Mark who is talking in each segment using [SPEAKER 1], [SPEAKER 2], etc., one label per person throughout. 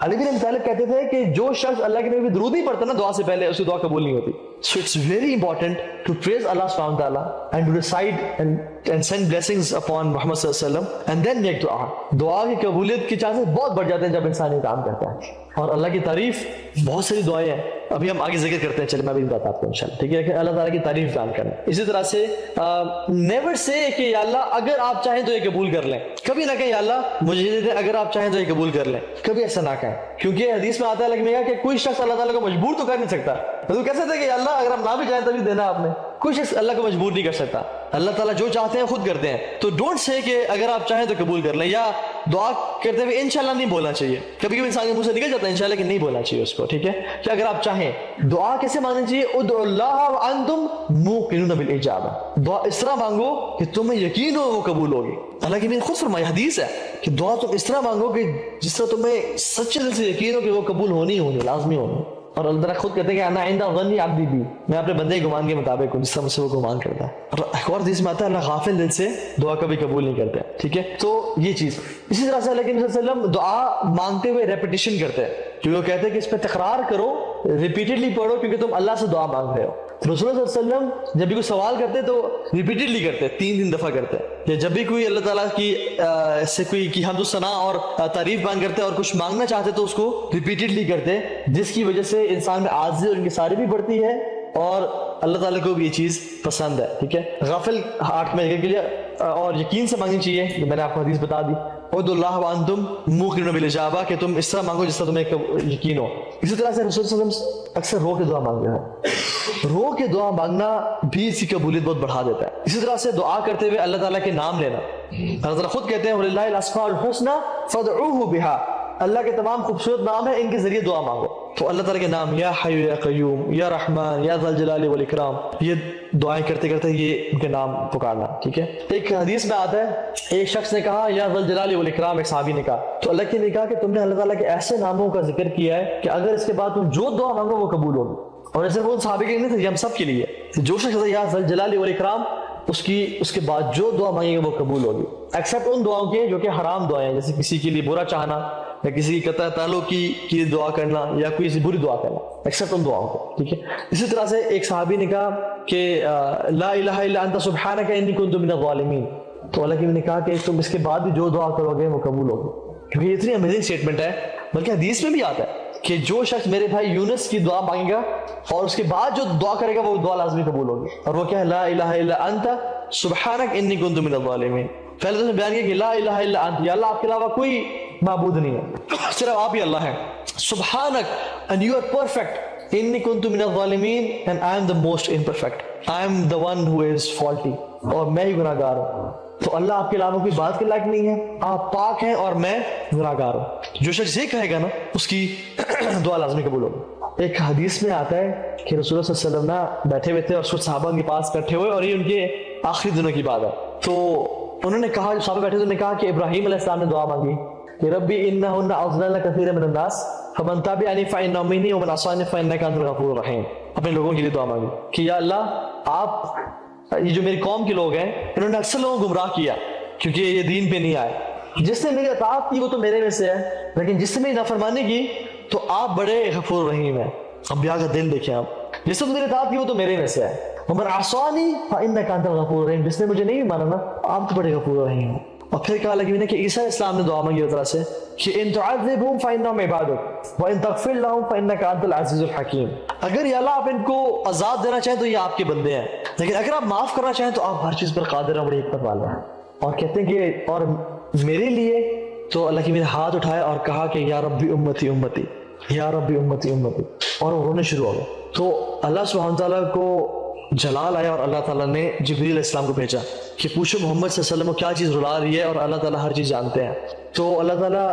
[SPEAKER 1] علی بن ابی طالب کہتے تھے کہ جو شخص اللہ کے نبی درود نہیں پڑھتا نا دعا سے پہلے، اس کی دعا قبول نہیں ہوتی. So it's very important to praise Allah subhanahu wa ta'ala and to recite and send blessings upon Muhammad sallallahu alaihi wasallam and then make dua. دعا کی قبولیت کے چانسز بہت بڑھ جاتے ہیں جب انسان یہ کام کرتا ہے. اور اللہ کی تعریف بہت ساری دعائیں ہیں، ابھی ہم آگے ذکر کرتے ہیں، چلیں میں بھی بتاتا ہوں آپ کو انشاءاللہ. ٹھیک ہے کہ اللہ تعالیٰ کی تعریف بیان کرنا. اسی طرح سے نیور سے کہ یا اللہ اگر آپ چاہیں تو یہ قبول کر لیں. کبھی نہ کہیں یا اللہ مجھے دے دیں، اگر آپ چاہیں تو یہ قبول کر لیں. کبھی ایسا نہ کہیں، کیونکہ حدیث میں آتا ہے لگنے کا کہ کوئی شخص اللہ تعالیٰ کو مجبور تو کر نہیں سکتا. تو کہہ سکتے کہ یا اللہ اگر ہم نہ بھی چاہیں تبھی دینا آپ نے. کوئی شخص اللہ کو مجبور نہیں کر سکتا. اللہ تعالیٰ جو چاہتے ہیں خود کرتے ہیں. تو ڈونٹ سے کہ اگر آپ چاہیں تو قبول کر لیں، یا دعا کرتے ہوئے انشاءاللہ نہیں بولنا چاہیے. کبھی کبھی انسان کے منہ سے نکل جاتا ہے انشاءاللہ کہ نہیں بولنا چاہیے اس کو. ٹھیک ہے کہ اگر آپ چاہیں دعا کیسے مانگنی چاہیے؟ ادعوا اللہ وانتم موقنون بالاجابہ. دعا اس طرح مانگو کہ تمہیں یقین ہو وہ قبول ہوگی. اللہ کی خود فرمائی حدیث ہے کہ دعا تم اس طرح مانگو کہ جس طرح تمہیں سچے دل سے یقین ہو کہ وہ قبول ہونی ہونی لازمی ہونی. اور اللہ تعالیٰ خود کہتے ہیں کہ انا عند ظن عبدی بی، میں اپنے بندے کے گمان کے مطابق ہوں جس طرح مجھ سے وہ گمان کرتا ہے. اور ایک اور حدیث میں آتا ہے اللہ غافل دل سے دعا کبھی قبول نہیں کرتے. ٹھیک ہے تو یہ چیز. اسی طرح سے اللہ کے نبی صلی اللہ علیہ وسلم دعا مانگتے ہوئے ریپیٹیشن کرتے ہیں، کیونکہ وہ کہتے ہیں کہ اس پہ تکرار کرو، ریپیٹڈلی پڑھو، کیونکہ تم اللہ سے دعا مانگ رہے ہو. رسول اللہ صلی اللہ علیہ وسلم جب بھی کوئی سوال کرتے تو ریپیٹڈلی کرتے، 3 دفعہ کرتے. یا جب بھی کوئی اللہ تعالیٰ کی سے کوئی کی حمد و ثنا اور تعریف بیان کرتے اور کچھ مانگنا چاہتے تو اس کو ریپیٹڈلی کرتے، جس کی وجہ سے انسان میں عاجزی اور انکساری بھی بڑھتی ہے اور اللہ تعالیٰ کو بھی یہ چیز پسند ہے. ٹھیک ہے غافل ہارٹ میں کے لیے اور یقین سے مانگنی چاہیے. میں نے آپ کو حدیث بتا دی ادعوا اللہ وانتم موقنون بالاجابہ کہ تم اس طرح مانگو جس طرح تمہیں یقین ہو. اسی طرح سے رسول صلی اللہ علیہ وسلم اکثر رو کے دعا مانگتے ہیں. رو کے دعا مانگنا بھی اس کی قبولیت بہت بڑھا دیتا ہے. اسی طرح سے دعا کرتے ہوئے اللہ تعالیٰ کے نام لینا. اللہ تعالیٰ خود کہتے ہیں وَلِلَّهِ الْأَسْمَاءُ الْحُسْنَى فَادْعُوهُ بِهَا، اللہ کے تمام خوبصورت نام ہیں، ان کے ذریعے دعا مانگو. تو اللہ تعالیٰ کے نام یا حی یا قیوم یا رحمان یا ذا الجلال والاکرام، یہ دعائیں کرتے کرتے یہ ان کے نام پکارنا. ٹھیک ہے ایک حدیث میں آتا ہے ایک شخص نے کہا یا ذا الجلال والاکرام، ایک صحابی نے کہا تو اللہ نے کہا کہ تم نے اللہ تعالیٰ کے ایسے ناموں کا ذکر کیا ہے کہ اگر اس کے بعد تم جو دعا مانگو وہ قبول ہوگی. اور صرف وہ صحابی کے لیے نہیں تھے، یہ ہم سب کے لیے. جو شخص یا ذا الجلال والاکرام اس کے بعد جو دعا مانگے گا وہ قبول ہوگی، ایکسپٹ ان دعاؤں کے جو کہ حرام دعائیں ہیں، جیسے کسی کے لیے برا چاہنا یا کسی کی قطع تعلق کی دعا کرنا یا کوئی ایسی بری دعا کرنا، ایکسپٹ ان دعاؤں کو. ٹھیک ہے اسی طرح سے ایک صحابی نے کہا کہ لا الہ الا انت سبحانک انی کنت من الظالمین. تو اللہ نے کہا کہ تم اس کے بعد بھی جو دعا کرو گے وہ قبول ہوگی. کیونکہ یہ اتنی امیزنگ اسٹیٹمنٹ ہے، بلکہ حدیث میں بھی آتا ہے کہ جو شخص میرے بھائی یونس کی دعا مانگے گا اور اس کے بعد جو دعا کرے گا وہ دعا لازمی قبول ہوگی. اور وہ کیا ہے؟ لا الہ الا انت سبحانک انی کنت من الظالمین. پہلے تو نے بیان کیا کہ لا الہ الا انت، یا اللہ آپ کے علاوہ کوئی معبود نہیں ہے، صرف آپ ہی اللہ ہیں. سبحانک and you are perfect، انی کنت من الظالمین and I am the most imperfect، I am the one who is faulty، اور میں ہی گناہ گار ہوں. تو اللہ آپ کے علاوہ کوئی بات کے لائق نہیں ہے، آپ پاک ہیں اور میں گناہ گار ہوں. جو شخص یہ کہے گا نا اس کی دعا لازمی قبول ہوگی. ایک حدیث میں آتا ہے کہ رسول اللہ صلی اللہ علیہ وسلم بیٹھے ہوئے تھے اور کچھ صحابہ کے پاس بیٹھے ہوئے، اور یہ ان کے آخری دنوں کی بات ہے. تو انہوں نے کہا، جو صحابہ بیٹھے انہوں نے کہا کہ ابراہیم علیہ السلام نے دعا مانگی کہ ربی انہن اضللن کثیر من الناس فمن تبعنی فانہ منی ومن عصانی فانک انت الغفور الرحیم. اپنے لوگوں کے لیے دعا مانگی کہ یا اللہ آپ یہ جو میری قوم کے لوگ ہیں انہوں نے اکثر لوگوں کو گمراہ کیا کیونککہ یہ دین پہ نہیں آئے. جس نے میری اطاعت کی وہ تو میرے میں سے ہے، لیکن جس نے میری نافرمانی کی تو آپ بڑے غفور رحیم ہیں. انبیاء کا دل دیکھیں آپ، جس نے میری اطاعت کی وہ تو میرے میں سے ہے. ومن عصانی فانک انت الغفور الرحیم، جس نے مجھے نہیں مانا نا آپ تو بڑے غفور رحیم ہیں. اور پھر کہا لگی کہ عیسیٰ اسلام نے دعا مانگی اس طرح سے کہ ان تعذبهم فانهم عبادک وان تغفر لهم فانک انت العزیز الحکیم. اگر یا اللہ آپ ان کو عذاب دینا چاہیں تو یہ آپ کے بندے ہیں، لیکن اگر آپ معاف کرنا چاہیں تو آپ ہر چیز پر قادر ہیں، بڑی حکمت والے ہیں. اور کہتے ہیں کہ اور میرے لیے تو اللہ کی میں نے ہاتھ اٹھایا اور کہا کہ یا ربی امتی امتی یا ربی امتی امتی، اور وہ رونے شروع ہو گئے. تو اللہ سبحانہ تعالیٰ کو جلال آیا اور اللہ تعالیٰ نے جبریل علیہ السلام کو بھیجا کہ پوچھو محمد صلی اللہ علیہ وسلم کو کیا چیز رلا رہی ہے، اور اللہ تعالیٰ ہر چیز جانتے ہیں. تو اللہ تعالیٰ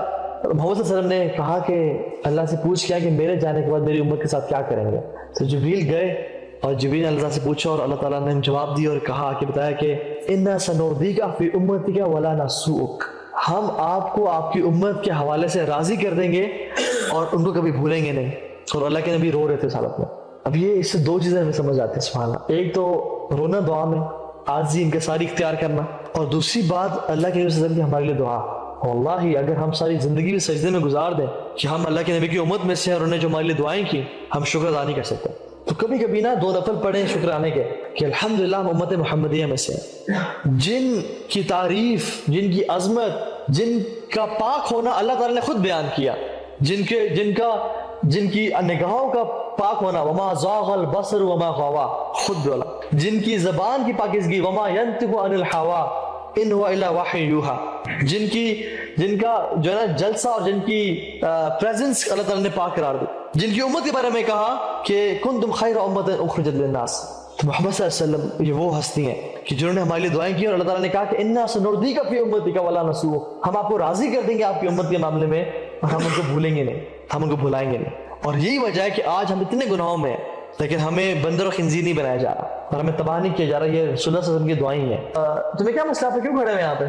[SPEAKER 1] محمد صلی اللہ علیہ وسلم نے کہا کہ اللہ سے پوچھ کیا کہ میرے جانے کے بعد میری امت کے ساتھ کیا کریں گے. تو جبریل گئے اور جبریل نے اللہ تعالیٰ سے پوچھا اور اللہ تعالیٰ نے جواب دیا اور کہا کہ بتایا کہ انا سنردیک فی امتک ولا نسوک، ہم آپ کو آپ کی امت کے حوالے سے راضی کر دیں گے اور ان کو کبھی بھولیں گے نہیں. اور اللہ کے نبی رو رہے تھے حالت میں. اب یہ اس سے دو چیزیں ہمیں سمجھ آتی ہیں سبحان اللہ. ایک تو رونا دعا میں، عاجزی انکساری اختیار کرنا، اور دوسری بات اللہ کے نبی صلی اللہ علیہ وسلم کی ہمارے لیے دعا. واللہ اگر ہم ساری زندگی بھی سجدے میں گزار دیں کہ ہم اللہ کے نبی کی امت میں سے اور انہوں نے جو ہمارے لیے دعائیں کی, ہم شکر ادا نہیں کر سکتے. تو کبھی کبھی نا 2 نفل پڑھیں شکرانے کے کہ الحمدللہ ہم امت محمدیہ میں سے جن کی تعریف, جن کی عظمت, جن کا پاک ہونا اللہ تعالیٰ نے خود بیان کیا, جن کی نگاہوں کا پاک ہونا, وما زاغ البصر وما غوا, خود بولا, جن کی زبان کی پاکیزگی, وما ينطق عن الهوى ان هو الا وحی یوحى, جن کا جو ہے نا جلسہ اور جن کی پریزنس اللہ تعالیٰ نے پاک قرار دی, جن کی امت کے بارے میں کہا کہ کنتم خیر امت اخرجت للناس. تو محمد صلی اللہ علیہ وسلم یہ وہ ہستی ہیں کہ جنہوں نے ہمارے لیے دعائیں کی اور اللہ تعالیٰ نے کہا کہ انا سنردیک فی امتک ولا نسوء, ہم آپ کو راضی کر دیں گے آپ کی امت کے معاملے میں اور ہم ان کو بھولیں گے نہیں, ہم ان کو بھلائیں گے نہیں. اور یہی وجہ ہے کہ آج ہم اتنے گناہوں میں ہیں لیکن ہمیں بندر و خنزیر نہیں بنایا جا رہا اور ہمیں تباہ نہیں کیا جا رہا. یہ رسول اللہ صلی اللہ علیہ وسلم کی دعائیں ہیں. تمہیں کیا مسئلہ, آپ کیوں کھڑے ہوئے یہاں پہ؟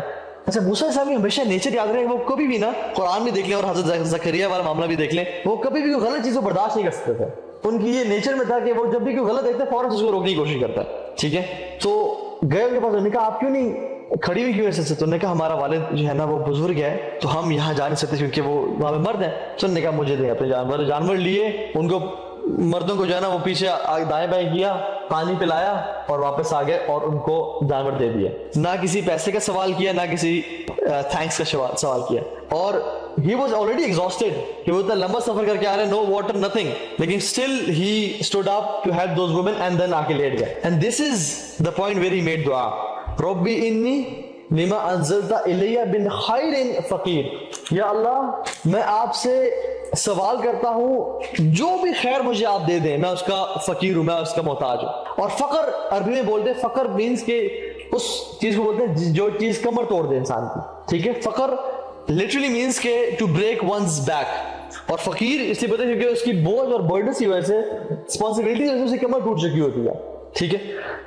[SPEAKER 1] اچھا موسیٰ صاحب کی ہمیشہ نیچر یاد رہے, وہ کبھی بھی نا قرآن بھی دیکھ لیں اور حضرت زکریا والا معاملہ بھی دیکھ لیں, وہ کبھی بھی کوئی غلط چیز کو برداشت نہیں کر سکتے تھے. ان کی یہ نیچر میں تھا کہ وہ جب بھی کوئی غلط دیکھتے فوراً اس کو روکنے کی کوشش کرتا ہے. ٹھیک ہے, تو گئے ان کے پاس, انہوں نے کہا آپ کیوں نہیں کھڑی ہوئی کیوں ایسے؟ تو انہوں نے کہا ہمارا والد جو ہے نا وہ بزرگ ہے تو ہم یہاں جا نہیں سکتے کیونکہ وہ وہاں پہ مرد ہیں. تو انہوں نے کہا مجھے دیں اپنے جانور لیے, ان کو مردوں کو جو ہے نا وہ پیچھے دائیں بائیں کیا, پانی پلایا اور واپس آ گئے اور ان کو جانور دے دیے. نہ کسی پیسے کا سوال کیا, نہ کسی تھینکس کا سوال کیا. اور he was already exhausted, کہ وہ اتنا لمبا سفر کر کے آ رہے ہیں, no water nothing, لیکن still he stood up to help those women and then آ کے لیٹ گئے. And this is the point where he made dua, ربی انی لما انزلت الی من خیر فقیر, یا اللہ میں آپ سے سوال کرتا ہوں جو بھی خیر مجھے آپ دے دیں, میں اس کا فقیر ہوں, میں اس کا محتاج ہوں. اور فقر عربی میں بولتے ہیں, فقر مینس کہ اس چیز کو بولتے ہیں جو چیز کمر توڑ دے انسان کی. ٹھیک ہے, فقر literally means کہ to break one's back, اور فقیر اس لیے بولتے ہیں کیونکہ اس کی بوجھ اور برڈنس کی وجہ سے, رسپانسبلٹی کی وجہ سے اس کی کمر ٹوٹ چکی ہوتی ہے. ٹھیک ہے,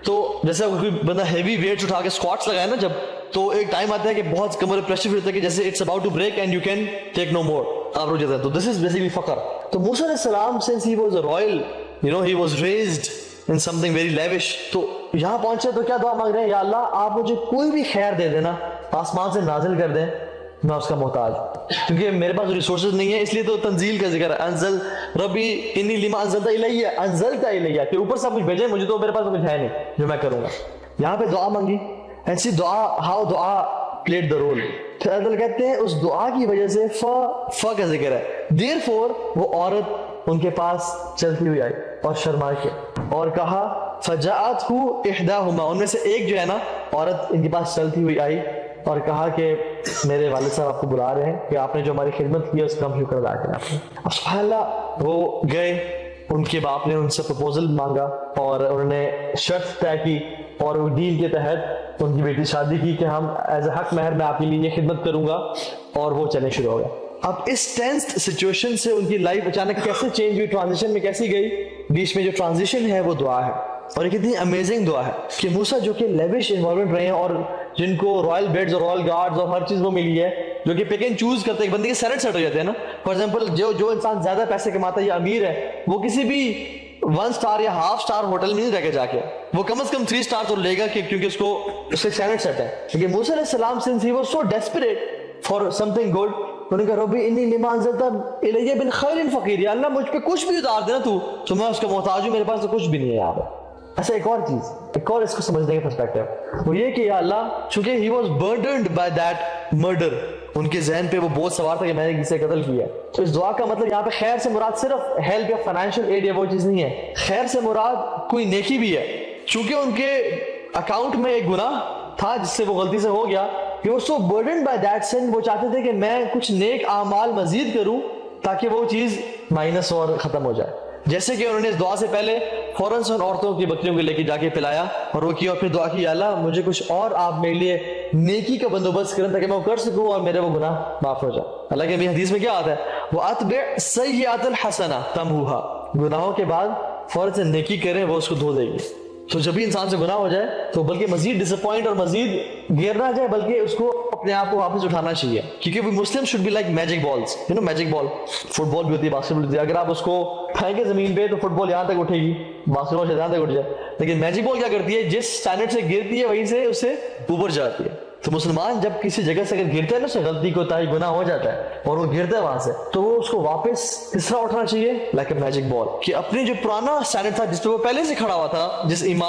[SPEAKER 1] تو جیسے کوئی بندہ ہیوی ویٹس اٹھا کے اسکواٹس لگائے نا جب, تو ایک ٹائم آتا ہے کہ بہت کمر پریشر ہوتا ہے کہ جیسے it's about to break and you can take no more, آپ رک جاتے ہیں. تو دس از بیسیکلی فقر. تو موسیٰ علیہ السلام since he was a royal, you know, he was raised in something very lavish, تو یہاں پہنچے تو کیا دعا مانگ رہے ہیں, یا اللہ آپ مجھے کوئی بھی خیر دے دینا, آسمان سے نازل کر دیں, میں اس کا محتاج, کیونکہ میرے پاس ریسورسز نہیں ہے. اس لیے تو تنزیل کا ذکر ہے, انزل ربی انی لما انزلت الی, انزلت الی, کہ اوپر سب کچھ بھیجے, مجھے تو میرے پاس کچھ ہے نہیں جو میں کروں گا. یہاں پہ دعا مانگی, ایسی دعا, ہاؤ دعا پلیڈ دا رول. پھر اللہ کہتے ہیں اس دعا کی وجہ سے فا کا ذکر ہے. دیر فور وہ عورت ان کے پاس چلتی ہوئی آئی اور شرما کے اور کہا فجاءتہ احداہما, ان میں سے ایک جو ہے نا عورت ان کے پاس چلتی ہوئی آئی اور کہا کہ میرے والد صاحب آپ کو بلا رہے ہیں کہ آپ نے جو ہماری خدمت کی ہے اس کا ہم شکر ادا کریں. اب سبحان اللہ, وہ گئے, ان کے باپ نے ان سے پروپوزل مانگا اور انہوں نے شرط طے کی اور وہ ڈیل کے تحت ان کی بیٹی شادی کی کہ ہم ایز اے حق مہر میں آپ کے لیے یہ خدمت کروں گا, اور وہ چلنے شروع ہو گیا. اب اس ٹینس سچویشن سے ان کی لائف اچانک کیسے چینج ہوئی, ٹرانزیشن میں کیسی گئی, بیچ میں جو ٹرانزیشن ہے وہ دعا ہے. اور ایک اتنی امیزنگ دعا ہے کہ موسیٰ جو کہ لیوش انوالومنٹ رہے ہیں اور جن کو رائل بیڈز اور رائل گارڈز اور ہر چیز وہ ملی ہے, جو کہ پک اینڈ چوز کرتے ہیں, بندے کے سیٹ ہو جاتے ہیں نا. فار ایگزامپل جو انسان زیادہ پیسے کماتا ہے یا امیر ہے, وہ کسی بھی 1 سٹار یا ہاف سٹار ہوٹل میں نہیں رہ کے جا کے, وہ کم از کم 3 سٹار تو لے گا کیونکہ اس کو اس کا اسٹینڈرڈ سیٹ ہے. لیکن موسیٰ علیہ السلام since he was so desperate for something good, انہوں نے کہا ربی انی لما انزلت الی من خیر فقیر, یا اللہ مجھ پہ کچھ بھی اتار دینا تو میں اس کا محتاج ہوں, میرے پاس تو کچھ بھی نہیں ہے یہاں پہ. ایسا ایک اور چیز, ایک اور اس کو سمجھنے کا پرسپیکٹو, وہ یہ کہ یا اللہ چونکہ he was burdened by that murder, ان کے ذہن پہ وہ بہت سوار تھا کہ میں نے کسے قتل کیا. تو اس دعا کا مطلب یہاں پہ خیر سے مراد صرف ہیلپ یا فائنینشیل ایڈ یا وہ چیز نہیں ہے, خیر سے مراد کوئی نیکی بھی ہے. چونکہ ان کے اکاؤنٹ میں ایک گناہ تھا جس سے وہ غلطی سے ہو گیا, کہ وہ so burdened by that sin, وہ چاہتے تھے کہ میں کچھ نیک اعمال مزید کروں تاکہ وہ چیز مائنس اور ختم ہو جائے. جیسے کہ انہوں نے اس دعا سے پہلے فوراً سے ان عورتوں کی بکریوں کو لے کے جا کے پلایا اور وہ کیا, اور پھر دعا کی یا اللہ مجھے کچھ اور آپ میرے لیے نیکی کا بندوبست کریں تاکہ میں وہ کر سکوں اور میرے وہ گناہ معاف ہو جائے. اللہ کے حدیث میں کیا آتا ہے, وہ اتبع سیئات الحسنہ تمحوها, گناہوں کے بعد فوراً سے نیکی کریں وہ اس کو دھو دے گی. تو جب بھی انسان سے گناہ ہو جائے تو بلکہ مزید ڈس اپوائنٹ اور مزید گر نہ جائے, بلکہ اس کو اپنے آپ کو واپس اٹھانا چاہیے. کیونکہ وہ Muslim should be like magic balls, you know magic ball, football بھی ہوتی ہے, باسکٹ بال ہوتی ہے, اگر آپ اس کو پھینکے زمین پہ تو فٹ بال یہاں تک اٹھے گی, باسکٹ بال یہاں تک اٹھ جائے. لیکن میجک بال کیا کرتی ہے, جس اسٹینڈرڈ سے گرتی ہے وہیں سے اس سے اوپر جاتی ہے. تو مسلمان جب کسی جگہ سے اگر گرتا ہے نا، اسے غلطی کوتاہی گناہ ہو جاتا ہے اور وہ گرتا ہے وہاں سے، تو وہ اس کو واپس کس طرح اٹھانا چاہیے؟ لائک اے میجک بال، کہ اپنی جو پرانا اسٹینڈرڈ تھا جس پہ وہ پہلے سے کھڑا ہوا تھا، جس ایمان